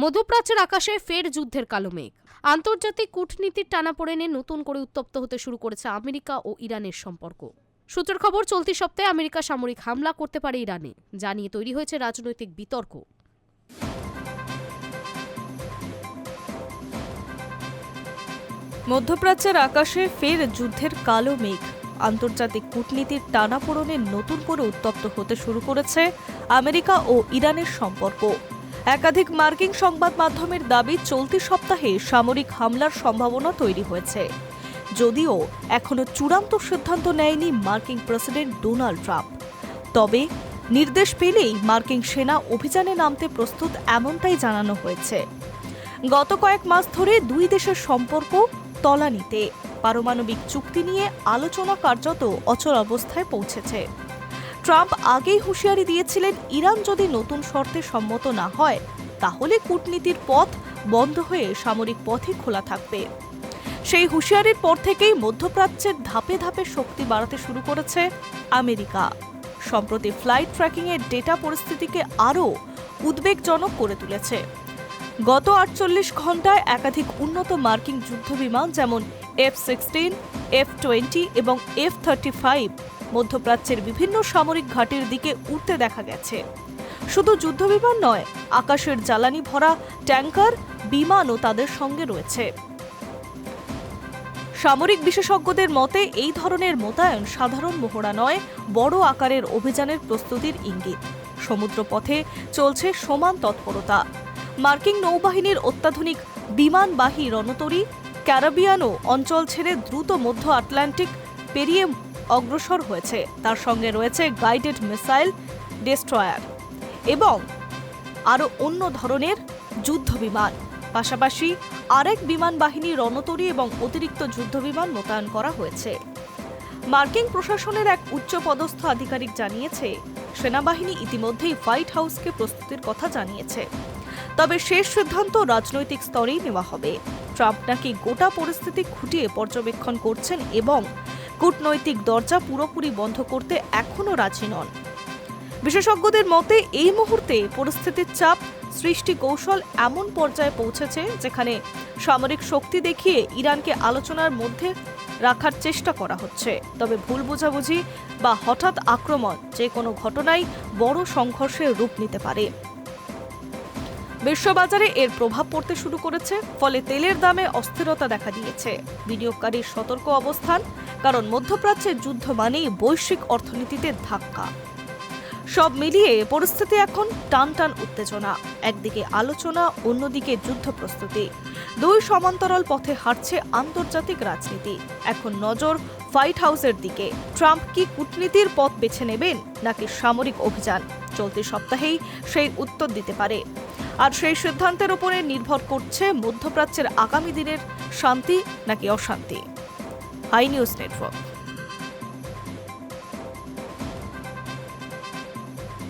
মধ্যপ্রাচ্যের আকাশে ফের যুদ্ধের কালো মেঘ। আন্তর্জাতিক কূটনীতির টানাপোড়েনে নতুন করে উত্তপ্ত হতে শুরু করেছে আমেরিকা ও ইরানের সম্পর্ক। সূত্রের খবর, চলতি সপ্তাহে আমেরিকা সামরিক হামলা করতে পারে ইরানে, যা নিয়ে তৈরি হয়েছে রাজনৈতিক বিতর্ক। মধ্যপ্রাচ্যের আকাশে ফের যুদ্ধের কালো মেঘ। আন্তর্জাতিক কূটনীতির টানাপোড়েনে নতুন করে উত্তপ্ত হতে শুরু করেছে আমেরিকা ও ইরানের সম্পর্ক। একাধিক মার্কিন সংবাদ মাধ্যমের দাবি, চলতি সপ্তাহে সামরিক হামলার সম্ভাবনা তৈরি হয়েছে, যদিও এখনো চূড়ান্ত সিদ্ধান্ত নেয়নি মার্কিন প্রেসিডেন্ট ডোনাল্ড ট্রাম্প। তবে নির্দেশ পেলেই মার্কিন সেনা অভিযানে নামতে প্রস্তুত, এমনটাই জানানো হয়েছে। গত কয়েক মাস ধরে দুই দেশের সম্পর্ক তলানিতে। পারমাণবিক চুক্তি নিয়ে আলোচনা কার্যত অচল অবস্থায় পৌঁছেছে। ট্রাম্প আগেই হুঁশিয়ারি দিয়েছিলেন, ইরান যদি নতুন শর্তে সম্মত না হয় তাহলে কূটনীতির পথ বন্ধ হয়ে সামরিক পথই খোলা থাকবে। সেই হুঁশিয়ারির পর থেকেই মধ্যপ্রাচ্যের ধাপে ধাপে শক্তি বাড়াতে শুরু করেছে আমেরিকা। সম্প্রতি ফ্লাইট ট্র্যাকিংয়ের ডেটা পরিস্থিতিকে আরও উদ্বেগজনক করে তুলেছে। গত 48 ঘণ্টায় একাধিক উন্নত মার্কিন যুদ্ধবিমান যেমন F-16, F-20 এবং F-35 মধ্যপ্রাচ্যের বিভিন্ন সামরিক ঘাঁটির দিকে উঠতে দেখা গেছে। শুধু যুদ্ধবিমান নয়, আকাশের জ্বালানি ভরা ট্যাঙ্কার বিমানও তাদের সঙ্গে রয়েছে। সামরিক বিশেষজ্ঞদের মতে এই ধরনের মোতায়েন সাধারণ মহড়া নয়, বড় আকারের অভিযানের প্রস্তুতির ইঙ্গিত। সমুদ্রপথে চলছে সমান তৎপরতা। মার্কিন নৌবাহিনীর অত্যাধুনিক বিমানবাহী রণতরী ক্যারিবিয়ানও অঞ্চল ছেড়ে দ্রুত মধ্য আটলান্টিক পেরিয়ে অগ্রসর হয়েছে। তার সঙ্গে রয়েছে গাইডেড মিসাইল ডেস্ট্রয়ার এবং আরও অন্য ধরনের যুদ্ধবিমান। পাশাপাশি আরেক বিমান বাহিনী রণতরী এবং অতিরিক্ত যুদ্ধবিমান মোতায়েন করা হয়েছে। মার্কিন প্রশাসনের এক উচ্চপদস্থ আধিকারিক জানিয়েছে, সেনাবাহিনী ইতিমধ্যেই হোয়াইট হাউসকে প্রস্তুতির কথা জানিয়েছে। তবে শেষ সিদ্ধান্ত রাজনৈতিক স্তরেই নেওয়া হবে। ট্রাম্প নাকি গোটা পরিস্থিতি খুঁটিয়ে পর্যবেক্ষণ করছেন এবং কূটনৈতিক দরজা পুরোপুরি বন্ধ করতে এখনও রাজি নন। বিশেষজ্ঞদের মতে এই মুহূর্তে পরিস্থিতির চাপ সৃষ্টি কৌশল এমন পর্যায়ে পৌঁছেছে যেখানে সামরিক শক্তি দেখিয়ে ইরানকে আলোচনার মধ্যে রাখার চেষ্টা করা হচ্ছে। তবে ভুল বোঝাবুঝি বা হঠাৎ আক্রমণ যে কোনো ঘটনাই বড় সংঘর্ষের রূপ নিতে পারে। বিশ্ববাজারে এর প্রভাব পড়তে শুরু করেছে, ফলে তেলের দামে অস্থিরতা দেখা দিয়েছে। বিনিয়োগকারীর সতর্ক অবস্থান, কারণ মধ্যপ্রাচ্যের যুদ্ধ মানেই বৈশ্বিক অর্থনীতিতে ধাক্কা। সব মিলিয়ে পরিস্থিতি এখন টান টান উত্তেজনা। একদিকে আলোচনা, অন্যদিকে যুদ্ধ প্রস্তুতি। দুই সমান্তরাল পথে হাঁটছে আন্তর্জাতিক রাজনীতি। এখন নজর হোয়াইট হাউসের দিকে। ট্রাম্প কি কূটনীতির পথ বেছে নেবেন নাকি সামরিক অভিযান? চলতি সপ্তাহেই সেই উত্তর দিতে পারে। আর সেই সিদ্ধান্তের উপরে নির্ভর করছে মধ্যপ্রাচ্যের আগামী দিনের শান্তি নাকি অশান্তি। Hi news network.